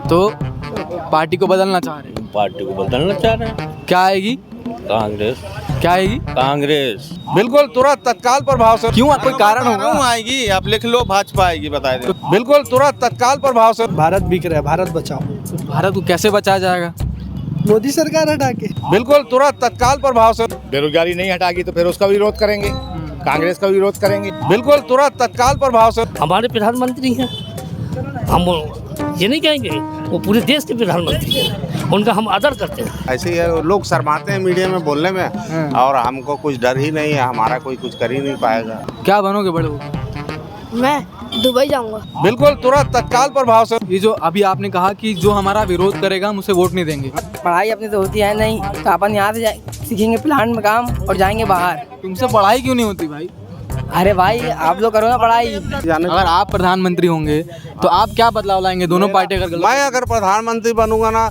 तो पार्टी को बदलना चाह रहे हैं। पार्टी को बदलना चाह रहे हैं। क्या आएगी? कांग्रेस। क्या आएगी? कांग्रेस। बिल्कुल तुरंत तत्काल प्रभाव से। क्यों? कोई कारण होगा? क्यों आएगी? आप लिख लो, भाजपा आएगी, बता दे। बिल्कुल तुरंत तत्काल प्रभाव से। भारत बिक रहा है, भारत बचाओ। भारत को कैसे बचाया जाएगा? मोदी सरकार हटा के। बिल्कुल तुरंत तत्काल प्रभाव से। बेरोजगारी नहीं हटाएगी तो फिर उसका विरोध करेंगे, कांग्रेस का विरोध करेंगे। बिल्कुल तुरंत तत्काल प्रभाव से। हमारे प्रधानमंत्री हैं, हम ये नहीं कहेंगे, वो पूरे देश के प्रधानमंत्री हैं, उनका हम आदर करते हैं। ऐसे ही लोग शर्माते हैं मीडिया में बोलने में, और हमको कुछ डर ही नहीं है, हमारा कोई कुछ कर ही नहीं पाएगा। क्या बनोगे बड़े होकर? मैं दुबई जाऊंगा। बिल्कुल तुरंत तत्काल प्रभाव से। ये जो अभी आपने कहा कि जो हमारा विरोध करेगा हम उसे वोट नहीं देंगे। पढ़ाई अपनी तो होती है नहीं, तो अपन यहाँ से सीखेंगे प्लांट में काम और जाएंगे बाहर। तुमसे पढ़ाई क्यों नहीं होती भाई? अरे भाई आप लोग करो ना पढ़ाई। अगर आप प्रधानमंत्री होंगे तो आप क्या बदलाव लाएंगे? दोनों पार्टी अगर मैं अगर प्रधानमंत्री बनूंगा ना।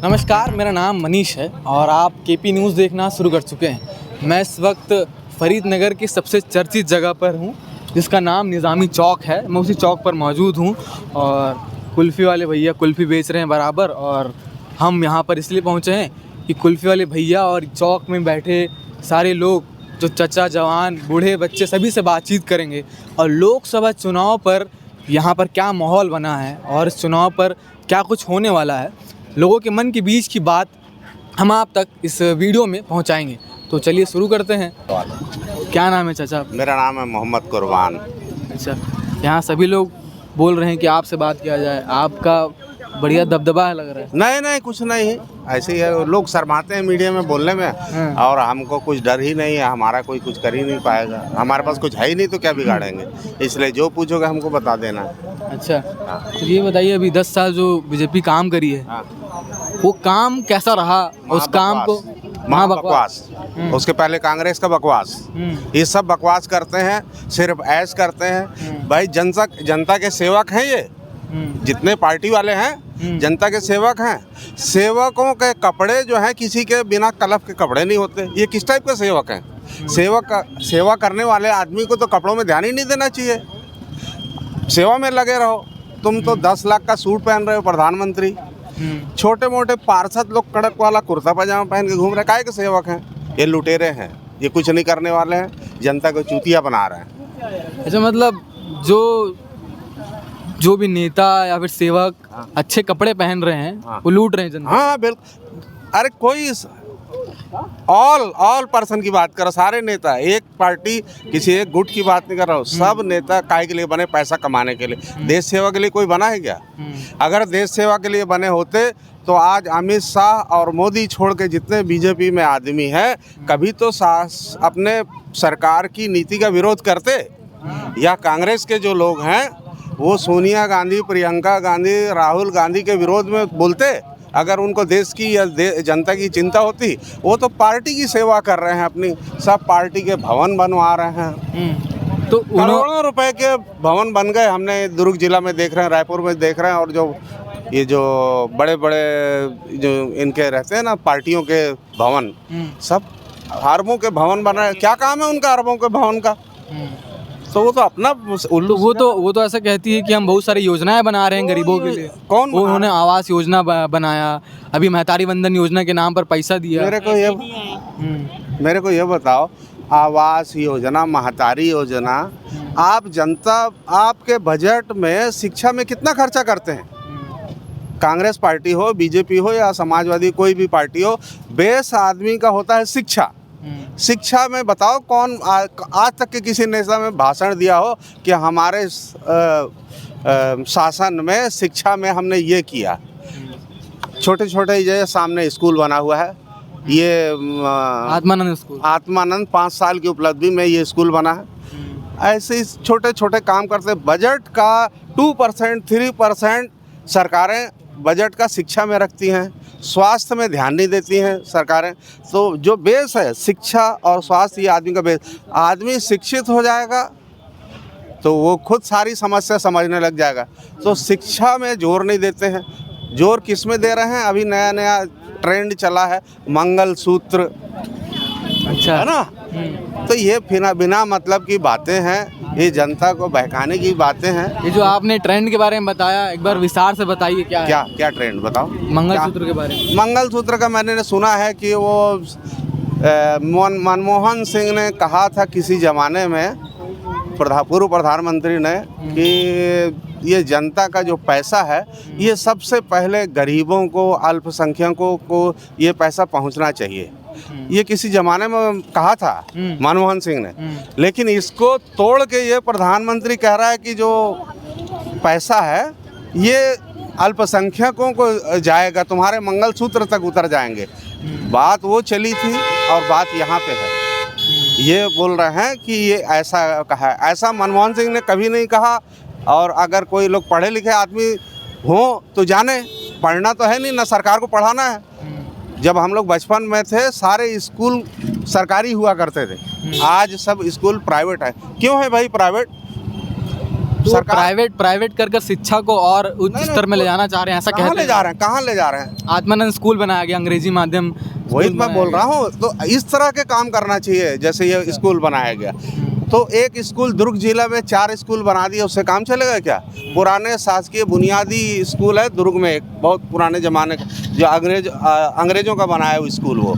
नमस्कार, मेरा नाम मनीष है और आप केपी न्यूज़ देखना शुरू कर चुके हैं। मैं इस वक्त फरीदनगर की सबसे चर्चित जगह पर हूँ, जिसका नाम निज़ामी चौक है। मैं उसी चौक पर मौजूद हूँ और कुल्फ़ी वाले भैया कुल्फ़ी बेच रहे हैं बराबर। और हम यहाँ पर इसलिए पहुँचे हैं कि कुल्फ़ी वाले भैया और चौक में बैठे सारे लोग, जो चचा जवान बूढ़े बच्चे, सभी से बातचीत करेंगे और लोकसभा चुनाव पर यहाँ पर क्या माहौल बना है और इस चुनाव पर क्या कुछ होने वाला है, लोगों के मन के बीच की बात हम आप तक इस वीडियो में पहुँचाएंगे। तो चलिए शुरू करते हैं। क्या नाम है चाचा? मेरा नाम है मोहम्मद कुर्बान। अच्छा, यहाँ सभी लोग बोल रहे हैं कि आपसे बात किया जाए, आपका बढ़िया दबदबा है लग रहा है। नहीं नहीं, कुछ नहीं है, ऐसे ही लोग शर्माते हैं मीडिया में बोलने में, और हमको कुछ डर ही नहीं है, हमारा कोई कुछ कर ही नहीं पाएगा। हमारे पास कुछ है ही नहीं तो क्या बिगाड़ेंगे, इसलिए जो पूछोगे हमको बता देना। अच्छा, तो ये बताइए, अभी 10 साल जो बीजेपी काम करी है, वो काम कैसा रहा? उस काम को बकवास। उसके पहले कांग्रेस का बकवास, ये सब बकवास करते हैं, सिर्फ ऐश करते हैं। भाई जनता के सेवक हैं ये, जितने पार्टी वाले हैं जनता के सेवक हैं। सेवकों के कपड़े जो हैं किसी के बिना कलफ के कपड़े नहीं होते। ये किस टाइप के सेवक हैं? सेवा करने वाले आदमी को तो कपड़ों में ध्यान ही नहीं देना चाहिए, सेवा में लगे रहो। तुम तो 10 लाख का सूट पहन रहे हो प्रधानमंत्री, छोटे मोटे पार्षद लोग कड़क वाला कुर्ता पजामा पहन के घूम रहे, काहे के सेवक हैं? ये लुटेरे हैं, ये कुछ नहीं करने वाले हैं, जनता को चूतिया बना रहे हैं। अच्छा, मतलब जो भी नेता या फिर सेवक अच्छे कपड़े पहन रहे हैं, वो लूट रहे हैं जनता। हाँ बिल्कुल। अरे कोई ऑल पर्सन की बात करो, सारे नेता, एक पार्टी किसी एक गुट की बात नहीं कर रहा हूँ। सब नेता काहे के लिए बने? पैसा कमाने के लिए। देश सेवा के लिए कोई बना है क्या? अगर देश सेवा के लिए बने होते तो आज अमित शाह और मोदी छोड़ के जितने बीजेपी में आदमी हैं, कभी तो अपने सरकार की नीति का विरोध करते। या कांग्रेस के जो लोग हैं वो सोनिया गांधी, प्रियंका गांधी, राहुल गांधी के विरोध में बोलते। अगर उनको देश की या जनता की चिंता होती, वो तो पार्टी की सेवा कर रहे हैं अपनी। सब पार्टी के भवन बनवा रहे हैं, तो करोड़ों रुपए के भवन बन गए। हमने दुर्ग जिला में देख रहे हैं, रायपुर में देख रहे हैं, और जो बड़े बड़े जो इनके रहते हैं ना पार्टियों के भवन, सब अरबों के भवन बन रहे हैं। क्या काम है उनका अरबों के भवन का? तो वो तो अपना उल्लू। वो तो ऐसा कहती है कि हम बहुत सारी योजनाएं बना रहे हैं गरीबों के लिए। कौन? उन्होंने आवास योजना बनाया, अभी महतारी वंदन योजना के नाम पर पैसा दिया। मेरे को ये बताओ, आवास योजना, महतारी योजना, आप जनता आपके बजट में शिक्षा में कितना खर्चा करते हैं? कांग्रेस पार्टी हो, बीजेपी हो या समाजवादी कोई भी पार्टी हो, बेस आदमी का होता है शिक्षा। शिक्षा में बताओ कौन आज तक के किसी नेता में भाषण दिया हो कि हमारे शासन में शिक्षा में हमने ये किया? छोटे छोटे जैसे सामने स्कूल बना हुआ है, ये आत्मानंद स्कूल, आत्मानंद 5 साल की उपलब्धि में ये स्कूल बना है। ऐसे ही छोटे छोटे काम करते। बजट का 2%, 3% सरकारें बजट का शिक्षा में रखती हैं, स्वास्थ्य में ध्यान नहीं देती हैं सरकारें। तो जो बेस है शिक्षा और स्वास्थ्य, ये आदमी का बेस। आदमी शिक्षित हो जाएगा तो वो खुद सारी समस्या समझने लग जाएगा। तो शिक्षा में जोर नहीं देते हैं। जोर किस में दे रहे हैं? अभी नया नया ट्रेंड चला है मंगलसूत्र, अच्छा है ना? तो ये बिना मतलब की बातें हैं। ये जनता को बहकाने की बातें हैं। ये जो आपने ट्रेंड के बारे में बताया, एक बार विस्तार से बताइए क्या क्या क्या ट्रेंड बताओ? मंगलसूत्र के बारे में। मंगलसूत्र का मैंने सुना है कि वो मनमोहन सिंह ने कहा था किसी ज़माने में, पूर्व प्रधानमंत्री ने, कि ये जनता का जो पैसा है ये सबसे पहले गरीबों को, अल्पसंख्यकों को ये पैसा पहुंचना चाहिए। ये किसी ज़माने में कहा था मनमोहन सिंह ने, लेकिन इसको तोड़ के ये प्रधानमंत्री कह रहा है कि जो पैसा है ये अल्पसंख्यकों को जाएगा, तुम्हारे मंगलसूत्र तक उतर जाएंगे। बात वो चली थी और बात यहाँ पे है। ये बोल रहे हैं कि ये ऐसा कहा है, ऐसा मनमोहन सिंह ने कभी नहीं कहा। और अगर कोई लोग पढ़े लिखे आदमी हो तो जाने, पढ़ना तो है नहीं ना, सरकार को पढ़ाना है। जब हम लोग बचपन में थे सारे स्कूल सरकारी हुआ करते थे, आज सब स्कूल प्राइवेट है। क्यों है भाई प्राइवेट? तो प्राइवेट कर शिक्षा को और उच्च स्तर में ले जाना चाह रहे हैं, ऐसा कहते हैं। कहाँ ले जा रहे हैं? आत्मानंद स्कूल बनाया गया, अंग्रेजी माध्यम। वही तो मैं बोल रहा हूँ, तो इस तरह के काम करना चाहिए। जैसे ये स्कूल बनाया गया, तो एक स्कूल दुर्ग जिला में 4 स्कूल बना दिए, उससे काम चलेगा क्या? पुराने शासकीय बुनियादी स्कूल है दुर्ग में, एक बहुत पुराने ज़माने का, जो अंग्रेज़ों का बनाया हुआ स्कूल वो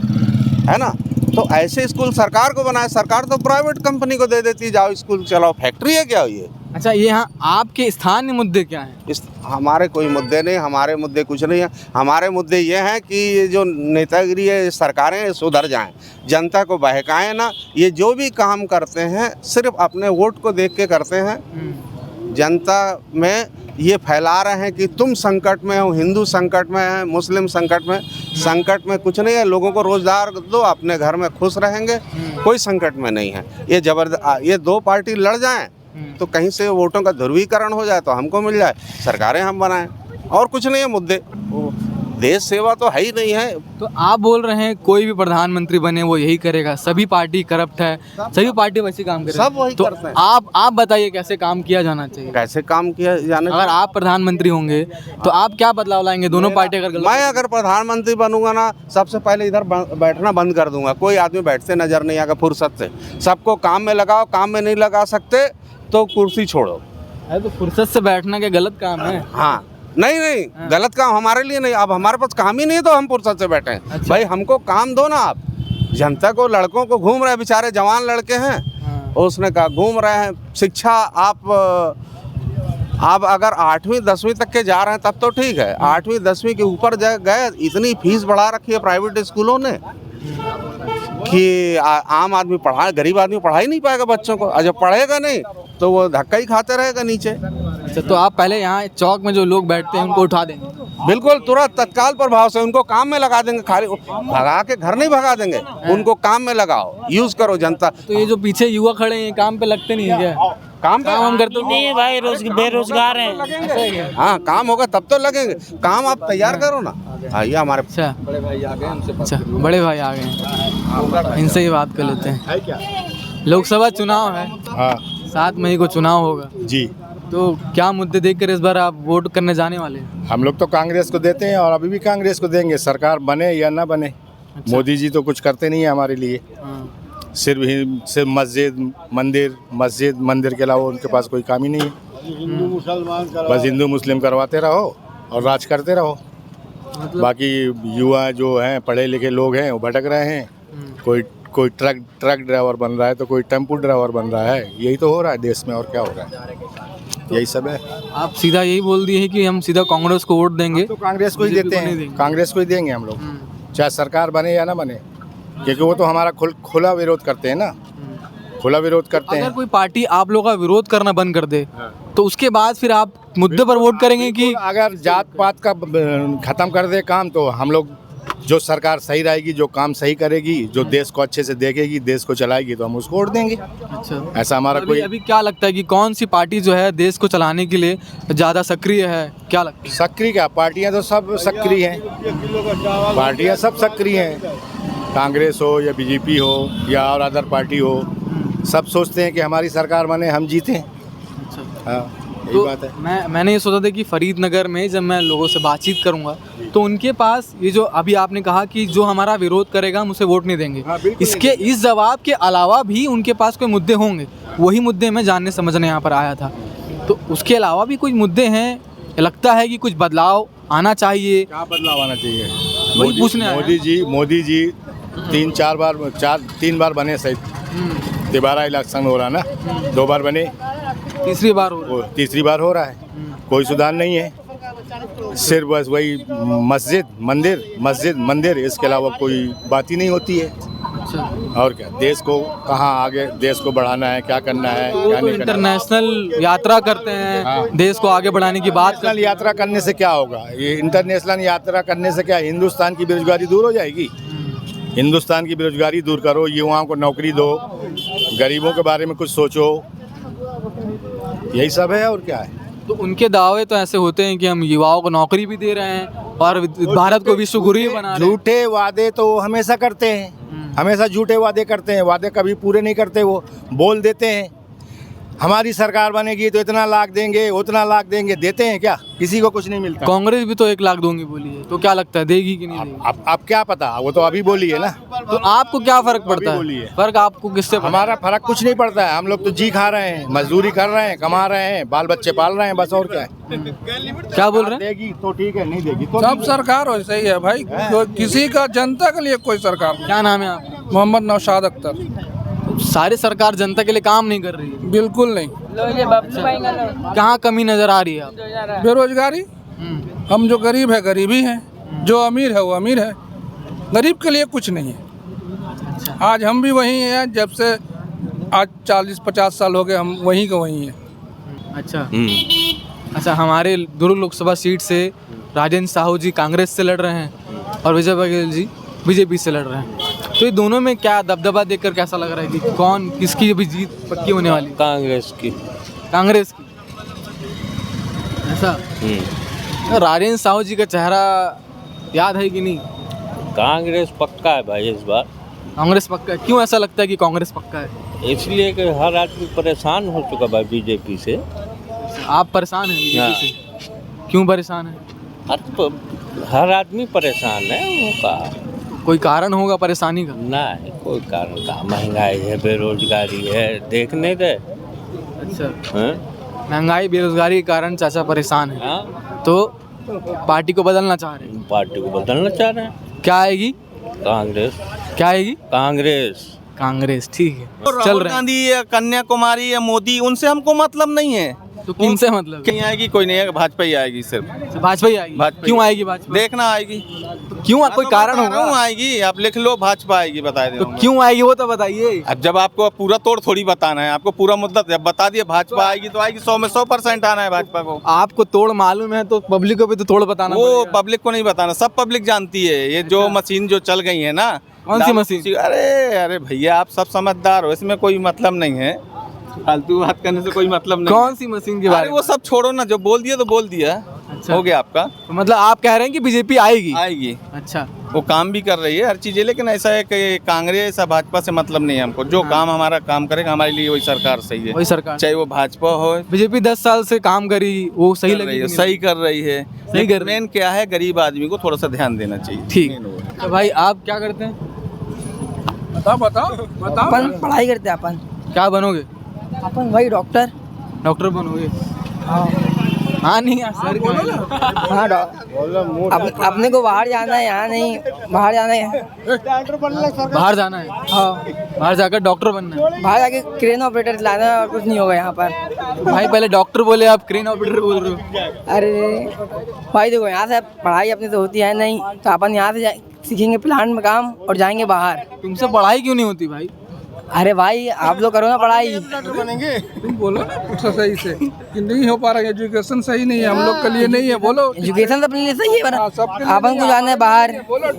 है ना। तो ऐसे स्कूल सरकार को बनाए, सरकार तो प्राइवेट कंपनी को दे देती है, जाओ स्कूल चलाओ। फैक्ट्री है क्या ये? अच्छा, ये यहाँ आपके स्थानीय मुद्दे क्या हैं? हमारे कोई मुद्दे नहीं, हमारे मुद्दे कुछ नहीं है। हमारे मुद्दे ये हैं कि ये जो नेतागिरी है, सरकारें सुधर जाएं, जनता को बहकाएं ना। ये जो भी काम करते हैं सिर्फ अपने वोट को देख के करते हैं। जनता में ये फैला रहे हैं कि तुम संकट में हो, हिंदू संकट में है, मुस्लिम संकट में। संकट में कुछ नहीं है, लोगों को रोजगार दो, अपने घर में खुश रहेंगे, कोई संकट में नहीं है। ये 2 पार्टी लड़ जाएं तो कहीं से वोटों का ध्रुवीकरण हो जाए तो हमको मिल जाए, सरकारें हम बनाएं, और कुछ नहीं है मुद्दे। देश सेवा तो है ही नहीं है। तो आप बोल रहे हैं कोई भी प्रधानमंत्री बने वो यही करेगा, सभी पार्टी करप्ट है, सभी पार्टी वैसे काम करें, सब वही तो करते हैं। आप बताइए कैसे काम किया जाना चाहिए? कैसे काम किया जाना? अगर आप प्रधानमंत्री होंगे तो आप क्या बदलाव लाएंगे? दोनों पार्टी अगर मैं अगर प्रधानमंत्री बनूंगा ना, सबसे पहले इधर बैठना बंद कर दूंगा। कोई आदमी बैठते नजर नहीं आएगा फुर्सत से। सबको काम में लगाओ, काम में नहीं लगा सकते तो कुर्सी छोड़ो। तो फुर्सत से बैठना क्या गलत काम है? हाँ, नहीं गलत काम हमारे लिए नहीं। अब हमारे पास काम ही नहीं तो हम फुर्सत से बैठे हैं। अच्छा। भाई हमको काम दो ना आप। जनता को, लड़कों को घूम रहे हैं, बेचारे जवान लड़के हैं। और उसने कहा घूम रहे हैं। शिक्षा आप अगर 8वीं 10वीं तक के जा रहे हैं तब तो ठीक है। 8वीं 10वीं के ऊपर गए, इतनी फीस बढ़ा रखी है प्राइवेट स्कूलों ने कि आम आदमी गरीब आदमी पढ़ा ही नहीं पाएगा बच्चों को। जब पढ़ेगा नहीं तो वो धक्का ही खाते रहेगा नीचे। अच्छा, तो आप पहले यहाँ चौक में जो लोग बैठते हैं उनको उठा देंगे? बिल्कुल, तुरंत तत्काल प्रभाव से उनको काम में लगा देंगे। खाली भगा के घर नहीं भगा देंगे, उनको काम में लगाओ, यूज करो जनता। तो ये जो पीछे युवा खड़े हैं काम पे लगते नहीं है क्या? काम हम करते नहीं है भाई, बेरोजगार हैं। हाँ, काम होगा तब तो लगेंगे। काम आप तैयार करो ना। आइए हमारे। अच्छा, बड़े भाई आ गए। अच्छा, बड़े भाई आ गए, इनसे ही बात कर लेते हैं। लोकसभा चुनाव है, 7 मई को चुनाव होगा जी। तो क्या मुद्दे देखकर इस बार आप वोट करने जाने वाले हैं? हम लोग तो कांग्रेस को देते हैं और अभी भी कांग्रेस को देंगे, सरकार बने या ना बने। अच्छा। मोदी जी तो कुछ करते नहीं है हमारे लिए। सिर्फ मस्जिद मंदिर के अलावा उनके पास कोई काम ही नहीं है। बस हिंदू मुस्लिम करवाते रहो और राज करते रहो। बाकी युवा जो हैं, पढ़े लिखे लोग हैं, वो भटक रहे हैं। कोई ट्रक ड्राइवर बन रहा है तो कोई टेम्पो ड्राइवर बन रहा है। यही तो हो रहा है देश में, और क्या हो रहा है? यही सब है। आप सीधा यही बोल दिए हैं कि हम सीधा कांग्रेस को वोट देंगे? तो कांग्रेस को ही देते हैं, कांग्रेस को ही देंगे हम लोग, चाहे सरकार बने या ना बने, क्योंकि वो तो हमारा खुला विरोध करते हैं ना। खुला विरोध करते हैं। अगर कोई पार्टी आप लोगों का विरोध करना बंद कर दे तो उसके बाद फिर आप मुद्दे पर वोट करेंगे कि? अगर जात पात का खत्म कर दे काम, तो हम लोग, जो सरकार सही रहेगी, जो काम सही करेगी, जो देश को अच्छे से देखेगी, देश को चलाएगी, तो हम उसको वोट देंगे। अच्छा, ऐसा हमारा अभी क्या लगता है कि कौन सी पार्टी जो है देश को चलाने के लिए ज़्यादा सक्रिय है? क्या लगता है? सक्रिय क्या, पार्टियां तो सब सक्रिय हैं, पार्टियां सब सक्रिय हैं। कांग्रेस हो या बीजेपी हो या और अदर पार्टी हो, सब सोचते हैं कि हमारी सरकार बने, हम जीतें। अच्छा, हाँ, यही तो बात है। मैंने ये सोचा था कि फरीदनगर में जब मैं लोगों से बातचीत करूंगा तो उनके पास ये जो अभी आपने कहा कि जो हमारा विरोध करेगा हम उसे वोट नहीं देंगे, हाँ, बिल्कुल इसके इस जवाब के अलावा भी उनके पास कोई मुद्दे होंगे वही मुद्दे मैं जानने समझने यहाँ पर आया था। तो उसके अलावा भी कुछ मुद्दे हैं, लगता है कि कुछ बदलाव आना चाहिए। क्या बदलाव आना चाहिए? वही पूछने आया। मोदी जी 3 बार बने सही। दोबारा इलेक्शन हो रहा ना, 2 बार बने, तीसरी बार हो रहा है। तीसरी बार हो रहा है, कोई सुधार नहीं है। सिर्फ बस वही मस्जिद मंदिर, इसके अलावा कोई बात ही नहीं होती है। अच्छा, और क्या, देश को कहाँ आगे, देश को बढ़ाना है, क्या करना है, वो क्या तो नहीं करना है। इंटरनेशनल यात्रा करते हैं, हाँ। देश को आगे बढ़ाने की बात इंटरनेशनल यात्रा करने से क्या होगा? ये इंटरनेशनल यात्रा करने से क्या हिंदुस्तान की बेरोजगारी दूर हो जाएगी? हिंदुस्तान की बेरोजगारी दूर करो, युवाओं को नौकरी दो, गरीबों के बारे में कुछ सोचो, यही सब है और क्या है। तो उनके दावे तो ऐसे होते हैं कि हम युवाओं को नौकरी भी दे रहे हैं और भारत को विश्व गुरु ही बना रहे हैं। झूठे वादे तो वो हमेशा करते हैं, हमेशा झूठे वादे करते हैं, वादे कभी पूरे नहीं करते, वो बोल देते हैं हमारी सरकार बनेगी तो इतना लाख देंगे, उतना लाख देंगे, देते हैं क्या? किसी को कुछ नहीं मिलता। कांग्रेस भी तो 1 लाख दूंगी बोली है, तो क्या लगता है देगी कि नहीं देगी? अब क्या पता, वो तो अभी बोली है ना। तो आपको क्या फर्क पड़ता बोली है? है। फर्क आपको किससे पड़ता है? हमारा फर्क कुछ नहीं पड़ता है, हम लोग तो जी खा रहे हैं, मजदूरी कर रहे हैं, कमा रहे हैं, बाल बच्चे पाल रहे हैं, बस और क्या है। क्या बोल रहे हैं? देगी तो ठीक है, नहीं देगी तो सब सरकार वैसे ही है भाई, किसी का जनता के लिए कोई सरकार नहीं। क्या नाम है आपका? मोहम्मद नौशाद अख्तर। सारी सरकार जनता के लिए काम नहीं कर रही है। बिल्कुल नहीं। कहाँ कमी नजर आ रही है आप? बेरोजगारी, हम जो गरीब है गरीब ही हैं, जो अमीर है वो अमीर है, गरीब के लिए कुछ नहीं है। आज हम भी वही हैं, जब से आज 40-50 साल हो गए हम वहीं के वहीं हैं। अच्छा अच्छा, हमारे दुर्ग लोकसभा सीट से राजेंद्र साहू जी कांग्रेस से लड़ रहे हैं और विजय बघेल जी बीजेपी से लड़ रहे हैं। तो ये दोनों में क्या दबदबा देखकर कैसा लग रहा है कि कौन किसकी अभी जीत पक्की होने वाली? कांग्रेस की। कांग्रेस की। ऐसा तो राजेंद्र साहू जी का चेहरा याद है कि नहीं? कांग्रेस पक्का है भाई इस बार। कांग्रेस पक्का है? क्यों ऐसा लगता है कि कांग्रेस पक्का है? इसलिए कि हर आदमी परेशान हो चुका भाई बीजेपी से। आप परेशान हैं बीजेपी से? क्यों परेशान है? हर आदमी परेशान है, उनका कोई कारण होगा परेशानी का? नहीं कोई कारण का, महंगाई है, बेरोजगारी है, देखने दे। अच्छा, हैं? महंगाई बेरोजगारी के कारण चाचा परेशान है, हाँ? तो पार्टी को बदलना चाह रहे हैं। पार्टी को बदलना चाह रहे हैं। क्या आएगी? कांग्रेस। क्या आएगी? कांग्रेस। कांग्रेस, ठीक है। चल राहुल रहे हैं। गांधी या कन्याकुमारी या मोदी, उनसे हमको मतलब नहीं है। तो किनसे मतलब? कहीं आएगी कोई नहीं है, भाजपा ही आएगी सिर्फ। भाजपा ही आएगी? भाजपा ही। क्यों आएगी भाजपा? देखना आएगी तो क्यों, कोई कारण क्यों होगा? आएगी, आप लिख लो भाजपा आएगी, बता दे। तो क्यों आएगी वो तो बताइए। अब जब आपको पूरा तोड़ थोड़ी बताना है, आपको पूरा मुद्दा जब बता दिया भाजपा आएगी तो आएगी, 100 में 100% आना है भाजपा को। आपको तोड़ मालूम है तो पब्लिक को भी तो तोड़ बताना वो पड़ेगा। पब्लिक को नहीं बताना, सब पब्लिक जानती है। ये जो मशीन जो चल गई है ना, कौन सी मशीन? अरे भैया आप सब समझदार हो, इसमें कोई मतलब नहीं है, फालतू बात करने से कोई मतलब नहीं। कौन सी मशीन के बारे अरे में? वो सब छोड़ो ना, जो बोल दिया तो बोल दिया। अच्छा। हो गया आपका। तो मतलब आप कह रहे हैं कि बीजेपी आएगी? आएगी। अच्छा, वो काम भी कर रही है हर चीज़ है, लेकिन ऐसा है कि कांग्रेस या भाजपा से मतलब नहीं है हमको। जो काम हमारा काम करेगा हमारे लिए वही सरकार सही है, वही सरकार। चाहे वो भाजपा हो। बीजेपी 10 साल से काम करी, वो सही कर लगी रही है, कि नहीं? सही कर रही है। सही कर रही है। मेन क्या है, गरीब आदमी को थोड़ा सा ध्यान देना चाहिए। ठीक। main वो है। तो भाई आप क्या करते हैं? बताओ अपन पढ़ाई करते हैं अपन। क्या बनोगे? अपन वही डॉक्टर। डॉक्टर बनोगे? हाँ नहीं यार सर हाँ अपने को बाहर जाना है, यहाँ नहीं, बाहर जाना है। बाहर जाना है? हाँ, बाहर जाकर डॉक्टर बनना है? बाहर जाके क्रेन ऑपरेटर चलाना है और कुछ नहीं होगा यहाँ पर। भाई पहले डॉक्टर बोले, आप क्रेन ऑपरेटर बोल रहे हो। अरे भाई देखो, यहाँ से पढ़ाई अपने से होती है नहीं, तो अपन यहाँ से सीखेंगे प्लांट में काम और जाएंगे बाहर। तुमसे पढ़ाई क्यों नहीं होती भाई? अरे भाई आप लोग करो ना पढ़ाई। तुम बोलो ना सही से कि नहीं हो पा रहा है, एजुकेशन सही नहीं है, हम लोग के लिए नहीं है। बोलो एजुकेशन तो अपने लिए सही है, पर अपन को जाना है बाहर,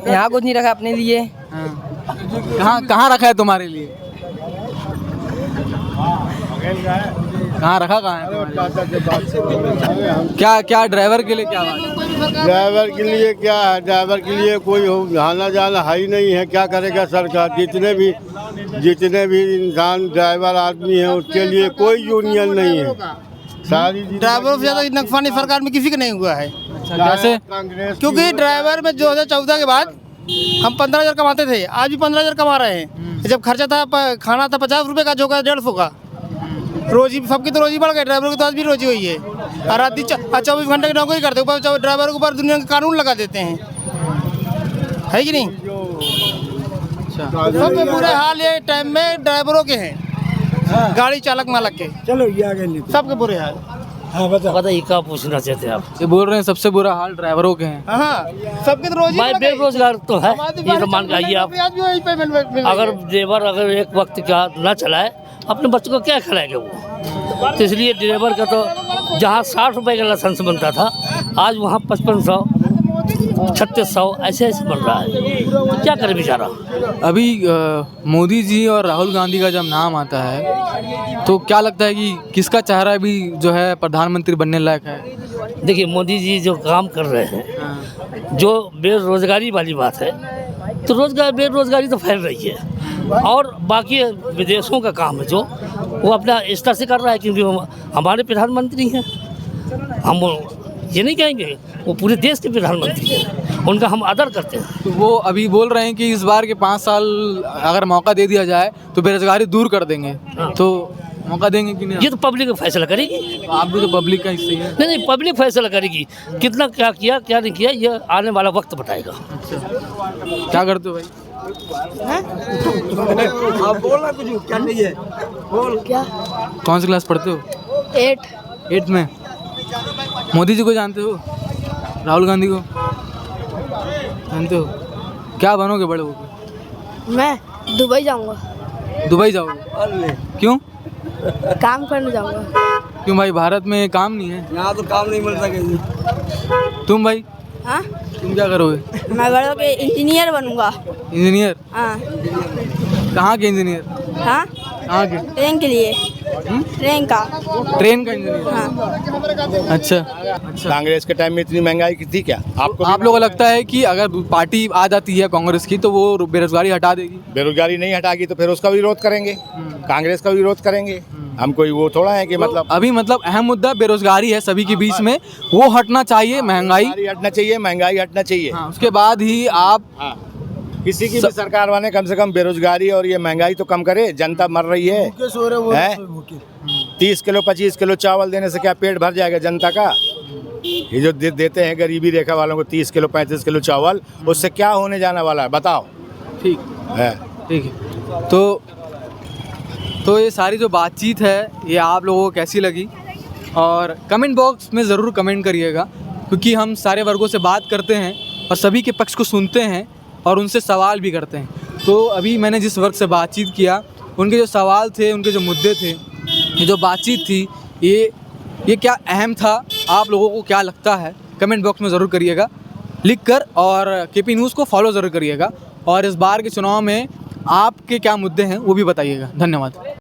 यहाँ कुछ नहीं रखा अपने लिए। कहाँ कहाँ रखा है तुम्हारे लिए? कहाँ रखा, कहाँ है तुम्हारे? क्या क्या ड्राइवर के लिए क्या बात है? ड्राइवर के लिए क्या है, ड्राइवर के लिए कोई आना जाना है ही नहीं है। क्या करेगा सरकार? जितने भी इंसान ड्राइवर आदमी है उसके लिए कोई यूनियन नहीं है। सारी ड्राइवरों से ज़्यादा नकफानी सरकार में किसी का नहीं हुआ है। जैसे कांग्रेस क्योंकि ड्राइवर में 2014 के बाद हम 15,000 कमाते थे, आज भी 15,000 कमा रहे हैं। जब खर्चा था, खाना था 50 रुपए का, जो का 150 का, रोजी सबकी तो रोजी बढ़ गई, ड्राइवरों की तो आज भी रोजी हुई है। और रात 24 घंटे की नौकरी करते ऊपर ड्राइवरों के ऊपर दुनिया का कानून लगा देते हैं, है कि नहीं? सबसे बुरे हाल ये टाइम में ड्राइवरों के हैं, गाड़ी चालक मालक के। चलो ये आगे नहीं सबके बुरे हाल। हाँ बता बताइए क्या पूछना चाहते हैं आप? ये बोल रहे हैं सबसे बुरा हाल ड्राइवरों के हैं। हाँ, सबके तो रोजी भाई बढ़ गई। बेरोजगार तो है, ये तो मान के आइए आप। आज भी वही पेमेंट मिल रही है। अगर ड्राइवर अगर एक वक्त का ना चलाए, अपने बच्चों को क्या खिलाएंगे वो? तो इसलिए ड्राइवर का तो जहाँ 60 रुपए का लाइसेंस बनता था, आज वहाँ 5500 3600 ऐसे ऐसे बन रहा है। तो क्या करे बेचारा? अभी मोदी जी और राहुल गांधी का जब नाम आता है तो क्या लगता है कि किसका चेहरा भी जो है प्रधानमंत्री बनने लायक है? देखिए मोदी जी जो काम कर रहे हैं, जो बेरोजगारी वाली बात है, तो बेरोजगारी तो फैल रही है। और बाकी विदेशों का काम है जो वो अपना स्तर से कर रहा है, क्योंकि वो हमारे प्रधानमंत्री हैं। हम ये नहीं कहेंगे, वो पूरे देश के प्रधानमंत्री हैं, उनका हम आदर करते हैं। तो वो अभी बोल रहे हैं कि इस बार के 5 साल अगर मौका दे दिया जाए तो बेरोजगारी दूर कर देंगे। तो मौका देंगे कि नहीं? ये तो पब्लिक फैसला करेगी। आप भी तो पब्लिक का हिस्सा ही है। नहीं, पब्लिक फैसला करेगी, कितना क्या किया क्या नहीं किया, ये आने वाला वक्त बताएगा। क्या करते हो भाई? आप बोलना कुछ क्या नहीं है बोल क्या? कौन सी क्लास पढ़ते हो? 8 में। मोदी जी को जानते हो? राहुल गांधी को जानते हो? क्या बनोगे बड़े होकर? मैं दुबई जाऊंगा। दुबई जाओगे? क्यों? काम करने जाऊंगा। क्यों भाई, भारत में काम नहीं है? यहाँ तो काम नहीं मिल सके। तुम भाई, हाँ, तुम क्या करोगे? मैं बड़ों के इंजीनियर बनूंगा। इंजीनियर? हाँ। कहाँ के इंजीनियर? हाँ, कहाँ के? ट्रेन के लिए। ट्रेन का। ट्रेन का इंजीनियर? हाँ। अच्छा। कांग्रेस के टाइम में इतनी महंगाई की थी क्या आपको? आप लोगों को लगता है कि अगर पार्टी आ जाती है कांग्रेस की तो वो बेरोजगारी हटा देगी? बेरोजगारी नहीं हटाएगी तो फिर उसका विरोध करेंगे, कांग्रेस का विरोध करेंगे। हम कोई वो थोड़ा है कि मतलब अभी मतलब अहम मुद्दा बेरोजगारी है सभी के बीच में, वो हटना चाहिए। महंगाई हटना चाहिए, महंगाई हटना चाहिए। हाँ, उसके बाद ही आप किसी की भी सरकार वाले कम से कम बेरोजगारी और ये महंगाई तो कम करे। जनता मर रही है, 30 किलो 25 किलो चावल देने से क्या पेट भर जाएगा जनता का? ये जो देते हैं गरीबी रेखा वालों को 30 किलो 35 किलो चावल, उससे क्या होने जाने वाला है बताओ? ठीक है, ठीक है। तो ये सारी जो बातचीत है ये आप लोगों को कैसी लगी? और कमेंट बॉक्स में ज़रूर कमेंट करिएगा, क्योंकि हम सारे वर्गों से बात करते हैं और सभी के पक्ष को सुनते हैं और उनसे सवाल भी करते हैं। तो अभी मैंने जिस वर्ग से बातचीत किया, उनके जो सवाल थे, उनके जो मुद्दे थे, ये जो बातचीत थी, ये क्या अहम था? आप लोगों को क्या लगता है? कमेंट बॉक्स में ज़रूर करिएगा लिख कर, और केपी न्यूज़ को फॉलो ज़रूर करिएगा। और इस बार के चुनाव में आपके क्या मुद्दे हैं वो भी बताइएगा। धन्यवाद।